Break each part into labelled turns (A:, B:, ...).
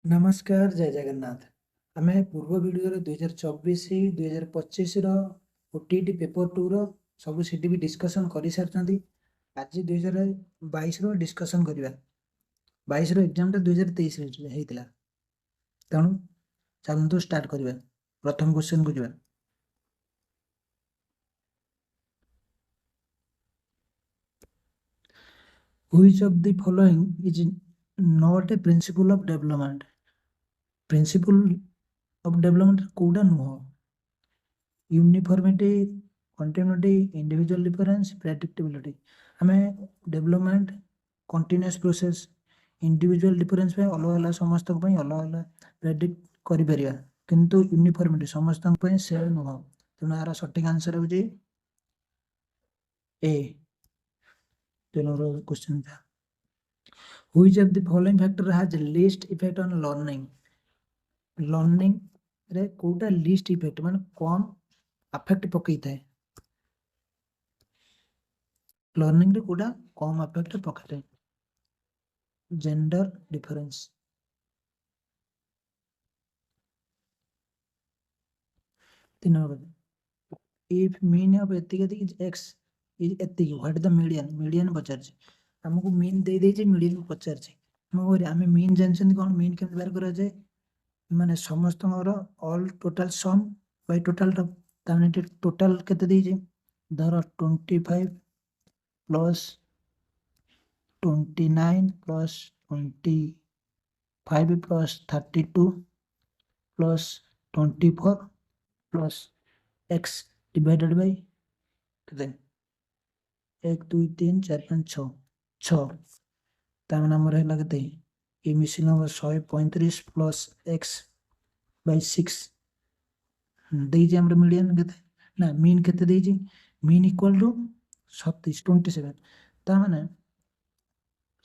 A: नमस्कार जय जगन्नाथ। आम पूर्व वीडियो 2024-2025 ओटीटी पेपर 2 सब सीटी भी डिस्कसन कर सारी। आज 2022 डिस्कसन करवा 22 एग्जाम 2023 होता। तेणु चलतु स्टार्ट करवा। प्रथम क्वेश्चन को जावा। Which of the following is not a principle of development? Principle of development कोडा नुह। Uniformity, continuity, individual difference, predictability. हमें development continuous process individual difference पे अलग अलग समस्त अलग अलग प्रेडिक्ट करि परिया, किंतु यूनिफॉर्मिटी समस्त सेम नुह। तेणु यार सठिक आंसर हो ए। क्वेश्चन था which of the following factor has least effect on learning? Learning रे कोटा लीस्ट इफेक्ट माने कौन अफेक्ट पकई थाए? लर्निंग रे कोटा कम अफेक्ट पकई थाए? Gender difference. तीन नंबर, इफ मीन ऑफ एतिक इज एक्स इज एतिक, व्हाट द मीडियन? मीडियन पचार हमको मीन दे दे जे मीडियन को पचार आम मीन जानते कौन मीन केमती बाहर करा जाए? माने समस्त all total sum by total total केते देजे? धर 25 plus 29 plus 25 plus 32 plus 24 plus x divided by केते? 1 2 3 4 5 6 6 तार नंबर है केते? ये missing number 135 plus x by 6 देजे हमर मीडियन केते ना मीन केते देजे? मीन इक्वल टू 27 27 ता माने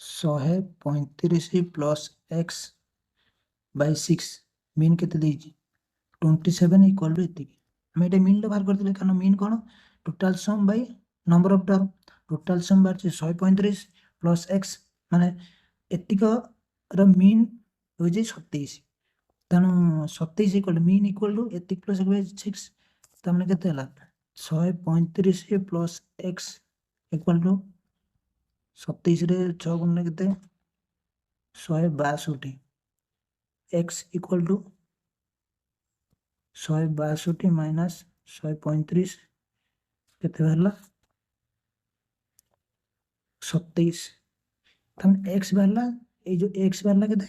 A: 135 प्लस x बाय 6 मीन केते देजे? 27 इक्वल टू एतिक। हम एटा मीन बाहर करथिले कारण mean cone total sum by number of term. Total sum bar 135 plus x माने एतिक र मीन हो जे 27। तेणु 27 इक्वल मीन इक्वल टू एतिक प्लस 6 ता माने केते हला? 135 प्लस x इक्वल टू 27 रे 6 गुणले केते? 162। x इक्वल टू 162 माइनस 135 केते हला? 27। तम x बाहरला, ए जो x बाहरला केते?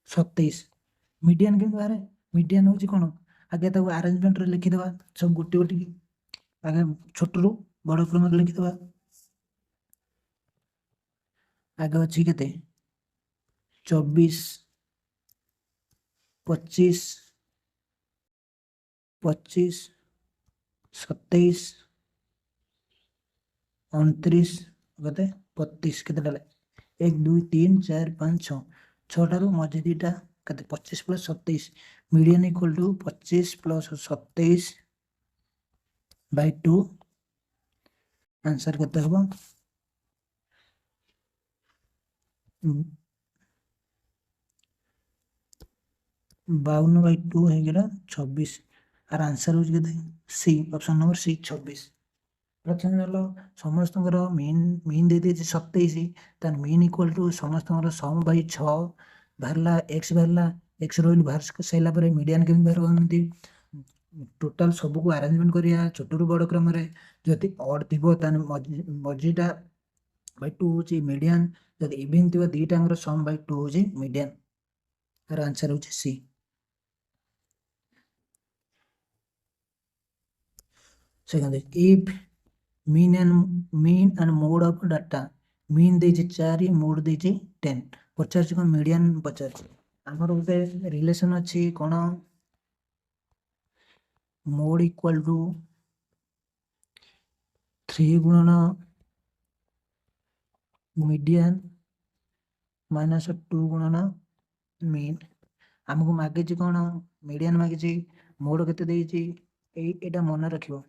A: 27। मीडियन के बारे मीडियन होची कोन? आगे ताको अरेंजमेंट रे लिखि देबा सब गोटी गोटी की। आगे छोट रो बड़ क्रम रे लिखि देबा। आगे अछि केते? 24 25 25 27 29 केते? 32 केते डाले? 1 2 3 4 5 6 6 मजे दीटा केते? 25 plus 27 median equal to 25 plus 27 by 2। Answer केते हबो? 52 बाय 2 है गेला 26। और आंसर हो केते? सी, ऑप्शन नंबर सी 26। प्रथम हलो समस्त मीन मीन दे दे 27 तार मीन इक्वल टू समस्त सम बाय 6 बाहरला x बाहरला x रोइल बाहर सैला पर मीडियन के बाहर करनती। टोटल सब को अरेंजमेंट करिया छोट रु बड़ क्रम रे। जति ऑड थिबो तान मजीटा बाय 2 होची मीडियन। जति इवन थिबो दीटांगर सम बाय 2 होची मीडियन। और आंसर होची C. Second, if mean and mode of data, mean देछि 4 मोड देछि 10 पचार को मीडियन पचार हमर उते रिलेशन अछि कोन? मोड इक्वल टू 3 गुणन मीडियन माइनस 2 गुणन मीन। हमको मागे छी कोन? मीडियन मागे छी। मोड केते देछि? एटा मन रखिबो।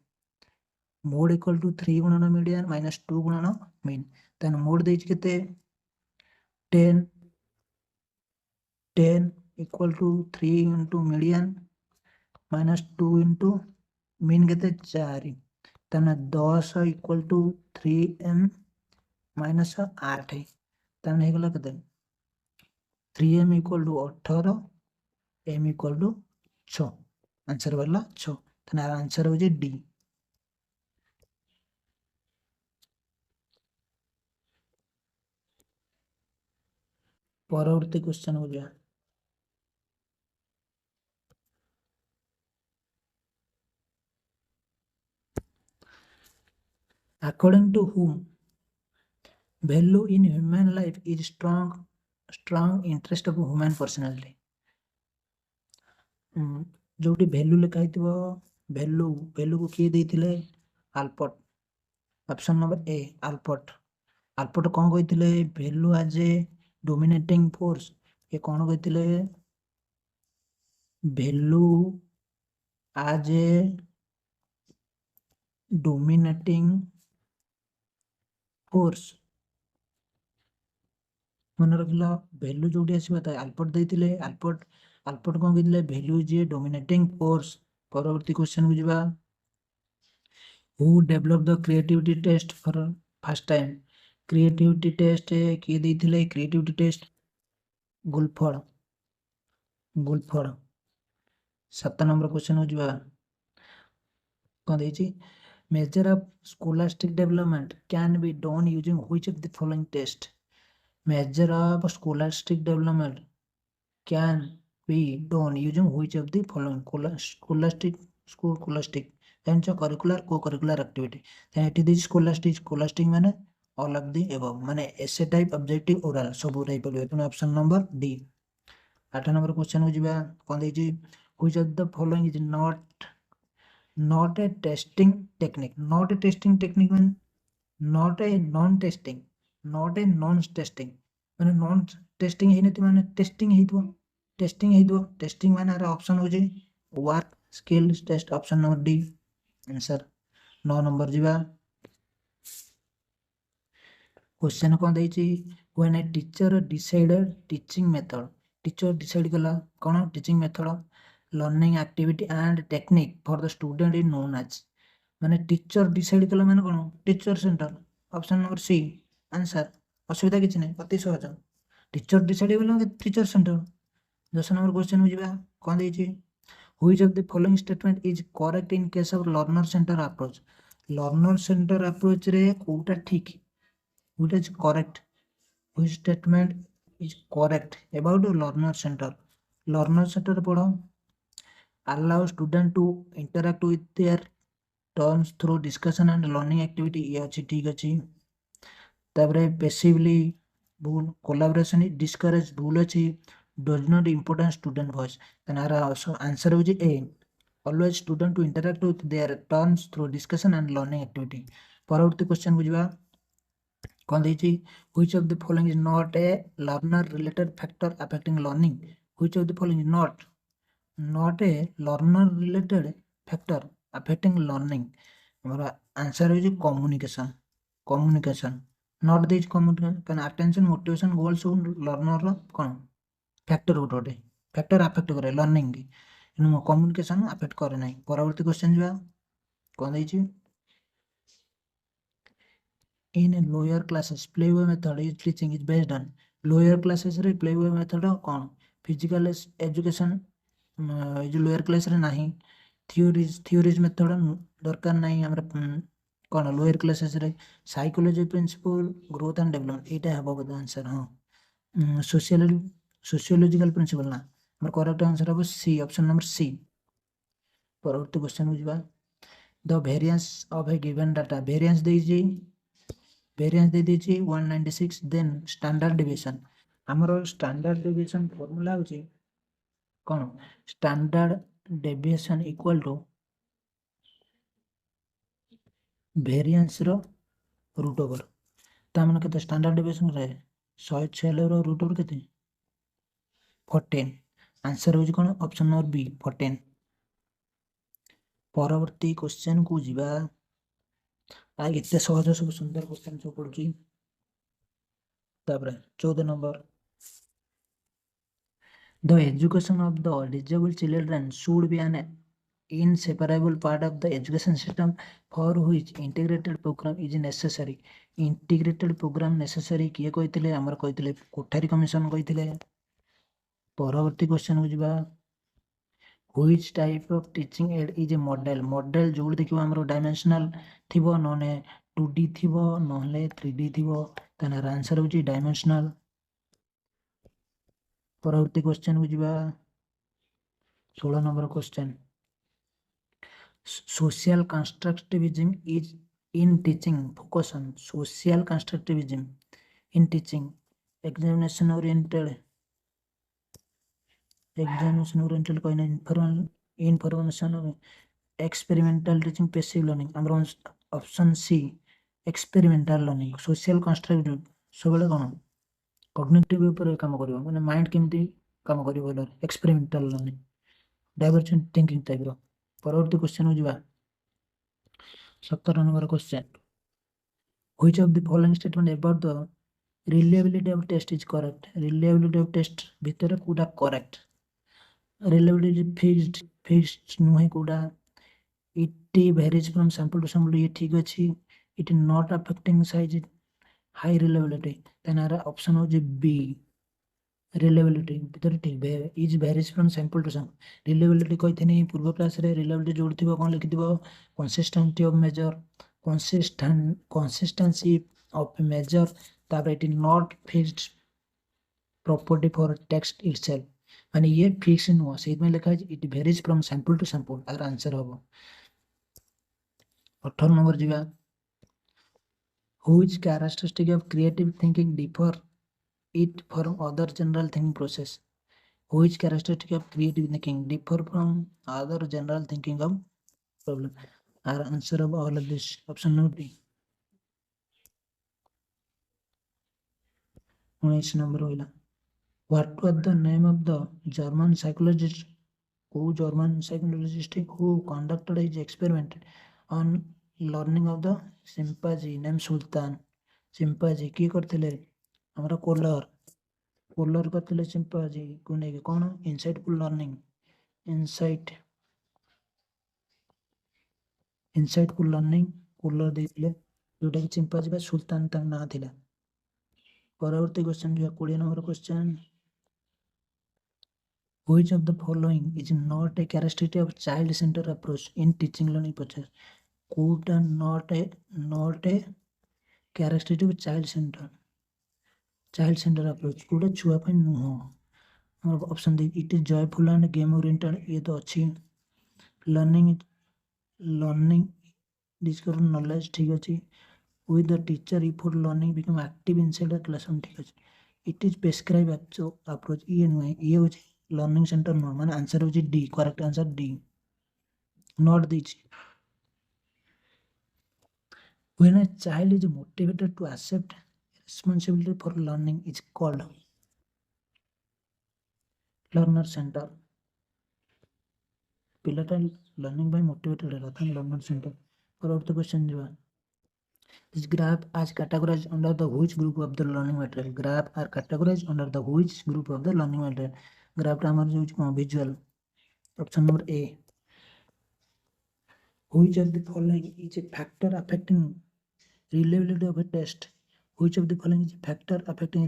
A: मोड इक्वल टू 3 गुणन मीडियन माइनस 2 गुणन मीन। तन मोड देछि केते? 10 10 equal to 3 into median minus 2 into mean के 4 ताने 10 इक्वल टू 3m माइनस 8 ताने हे गला केते 3m equal to 18 m equal to 6 answer वाला 6 ताने आंसर हो जे डी। परवर्ती क्वेश्चन हो गया according to whom value in human life is strong interest of human personality। जोटी वैल्यू लिखा है वैल्यू वैल्यू को किए देथिले Albert. Option number A Albert. Albert कौन कहते value as a dominating force ये कौन कहते value as a dominating force मन रख वैल्यू जो आसवा अल्बर्ट देते अल्बर्ट अल्बर्ट कौन कहते value is a dominating force. परवर्ती क्वेश्चन को जीवा who develop the creativity test for first time. Creativity test किए देते creativity test Guilford गुलफड़। 7 number question हो जीवा कौन देछि measure of scholastic development can be done using which of the following test. measure of scholastic development can be done using which of the following scholastic ଜାଣିଛ curricular କୋ curricular activity ଏଠି ଦେଇଛି ସ୍କୋଲାଷ୍ଟିକ ମାନେ all of the above ମାନେ ଏସେ type objective oral ସବୁ ହେଇପାରିବ ତେଣୁ option number D. 8 number question କୁ ଯିବା କଣ ଦେଇଛି which of the following is not a testing technique। not a testing technique ମାନେ not a non testing not a non testing माने नॉन टेस्टिंग है नहीं माने टेस्टिंग माने ऑप्शन हो जे work skill test option number D answer. 9 number जीवा question कौन देछि when a teacher decided teaching method teacher decide कला कौन teaching method learning activity and technique for the student is known as माने teacher decide कला माने कौन teacher center option number C answer. असुविधा किसी नहीं अति सहज टीचर डिसाइड कला टीचर सेंटर। 10 नंबर क्वेश्चन हो जीवा कौन देछि which of the following statement is correct in case of learner center approach. Learner center approach रे कोटा ठीक which is correct which statement is correct about learner center. Learner center पढ़ो allow student to interact with their terms through discussion and learning activity ये अच्छी ठीक अच्छी तापरे passively भूल कोलैबोरेशन इज डिस्करेज भूल अच्छी does not important student voice then our answer is A always student to interact with their terms through discussion and learning activity। परवर्ती question बुझिबा कौन देछि which of the following is not a learner related factor affecting learning। which of the following is not a learner related factor affecting learning हमारा answer है communication not this communication कान attention motivation goals learner रो कोन factor गोटे factor affect करे learning की communication affect करे नहीं। परवर्ती क्वेश्चन जीवा कौन देछि in lower classes play way method is teaching is based on. Lower classes रे प्लेवे मेथड कोन फिजिकल एजुकेशन जो लोअर क्लास रे नहीं थ्योरीज मेथड दरकार नहीं हमरा कोन लोअर क्लासेस रे psychology principle growth and development एटा हबो बोध आंसर। हां सोशियोलॉजिकल प्रिंसिपल ना हमर करेक्ट आंसर हबो सी ऑप्शन नंबर सी। परवर्ती क्वेश्चन बुझबा the variance of a given data variance दे दीजिए 196 देन स्टैंडर्ड डेविएशन हमर स्टैंडर्ड डेविएशन फार्मूला होची कौन standard deviation equal to variance रो रूट ओवर तामन केते स्टैंडर्ड डेविएशन रे 146 रो रूट ओवर केते 14 आंसर होची कोन ऑप्शन नंबर बी 14। परवर्ती क्वेश्चन को जीवा आ इतने सहज सब सुंदर क्वेश्चन सब पड़ुची तापर 14 number The education of the disabled children should be an inseparable part of the education system for which integrated program is necessary. Integrated program necessary किए कहते आमर कहते कोठारी कमिशन कहते। परवर्ती क्वेश्चन को ଯିବା which type of teaching aid is a model model जो देखिबो हमरो डायमेंशनल थिबो नने 2D थिबो नहले 3D थिबो तार आंसर होची डायमेंशनल। परवर्ती क्वेश्चन को ଯିବା 16 number question social constructivism is in teaching focus on social constructivism in teaching examination oriented कहना information experimental teaching passive learning हमरो option C experimental learning social constructive सबले कोन कॉग्निटिव ऊपर काम करियो माने माइंड केमती काम करियो बोल experimental learning divergent thinking type रो। परवर्ती क्वेश्चन हो जिबा 17 number question which of the following statement about the reliability of test is correct reliability of test भितर कोडा करेक्ट reliability fixed नुहे कोडा it varies from sample to sample ये ठीक अछि it is not affecting size high reliability तनारा option हो जे बी reliability भितर ठीक is varies from sample to sample reliability कहते नहीं पूर्व क्लास रे reliability जोड़थिबो cone लिखिथिबो consistency of measure consistency of measure तापर it is not fixed property for text itself माने ये फिक्स नुह सेत में लिखा है it varies from sample to sample आर आंसर होबो। 18 नंबर जिबा which characteristic of creative thinking differ it from other general thinking process which characteristic of creative thinking differ from other general thinking of problem our answer of all of this option no D 19 number होइला what was the name of the German psychologist who German psychologist who conducted his experiment on learning of the chimpanzee named Sultan chimpanzee की करथिले हमरा collar करथिले chimpanzee को नेके कोन insightful learning insightful learning Kohler देथिले जोटा कि चिंपांजी बा सुल्तान तक ना थिला। परवर्ती क्वेश्चन जो 20 number question which of the following is not a characteristic of child centered approach in teaching learning process कोटा not a characteristic of child centered approach कोटा छुआ पे नुह हमर option D it is joyful and game oriented ये तो अच्छी learning discover knowledge ठीक अछि with the teacher effort learning become active inside the classroom ठीक अछि it is prescribed approach ये नुहे ये होछि लर्निंग सेंटर नुह माने आंसर होछि D correct answer D not this when a child is motivated to accept responsibility for learning is called learner center पिलाटा लर्निंग बाय मोटिवेटेड रहला था लर्नर सेंटर। परवर्ती क्वेश्चन जो this graph as categorized under the which group of the learning material graph are categorized under the which group of the learning material graph टा हमर जो कोन visual option number A which of the following is a factor affecting reliability of a test which of the following is a factor affecting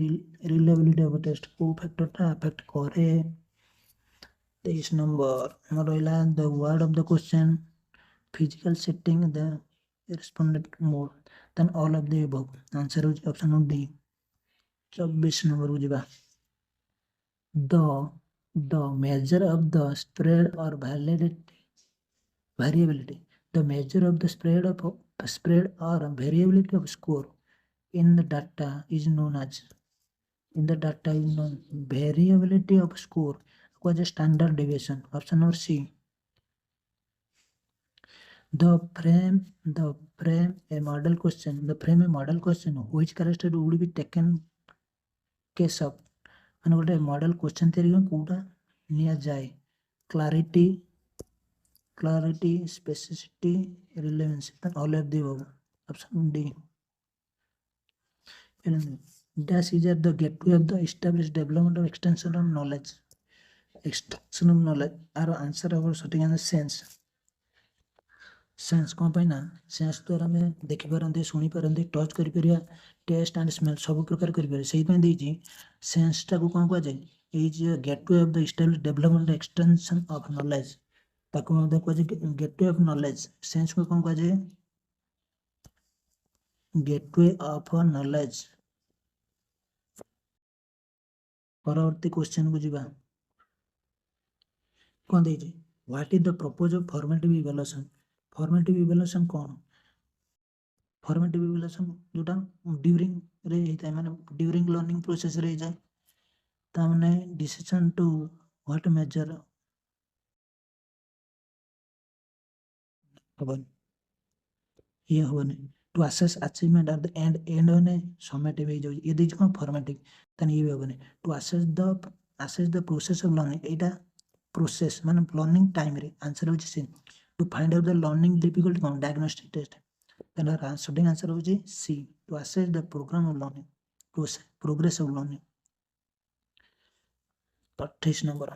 A: reliability of a test को factor टा affect करे 23 number हमर रहला the word of the question physical setting the respondent mode then all of the above answer is option of D 24 number को जिबा the measure of the spread or variability the measure of the spread or variability of score in the data is known as variability of score was a standard deviation option number C the frame a model question which character would be taken case of माने गोटे model question तैयारी में कोटा निया जाए clarity specificity relevance तक all of the above option D dash is at the gateway of the established development of extension of knowledge extraction of knowledge आर answer हबो सठिक आंसर सेंस सेंस कौन पाई ना सेंस द्वारा आम देखिपारती शुणी पारती टच कर टेस्ट एंड स्मेल सब प्रकार कर सेंस टाक कौन कह जाए gateway of the style development extension of knowledge ताको कह गेटवे ऑफ नॉलेज सेंस को कौन कह जाए गेटवे ऑफ नॉलेज। परवर्ती क्वेश्चन को जीवा कौन दे what is the purpose of formative evaluation formative evaluation कौन फॉर्मेटिव इवैल्यूएशन जोटा ड्यूरिंग रे होता माने ड्यूरिंग लर्निंग प्रोसेस रे जाए ता माने डिसीजन टू व्हाट मेजर हबन ये हबन to assess achievement at the end माने समेटिव हो जाउ ये दे कोन फॉर्मेटिव तने ये हबन to assess the process of learning एटा प्रोसेस माने लर्निंग टाइम रे आंसर होची से to find out the learning difficulty कोन डायग्नोस्टिक टेस्ट तेना सटिक आंसर होची C to assess the programme of learning progress of learning. 28 number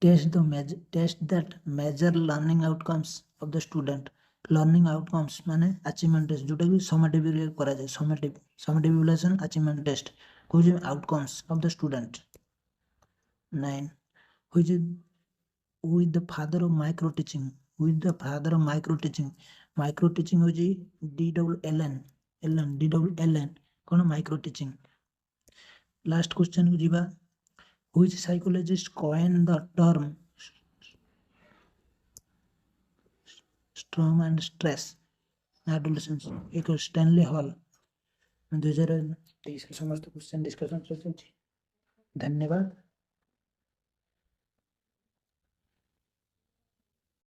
A: test that major learning outcomes of the student learning outcomes माने achievement test जोटा कि summative रे करा जाय समेटिव इवैल्यूएशन अचीवमेंट टेस्ट को जे outcomes of the student. 9 which is with the father of micro teaching micro teaching हो जी DWLN कौन माइक्रो टीचिंग। लास्ट क्वेश्चन को जीवा which psychologist coined the term storm and stress adolescence एक Stanley hall 2023 समस्त question discussion चलते। धन्यवाद।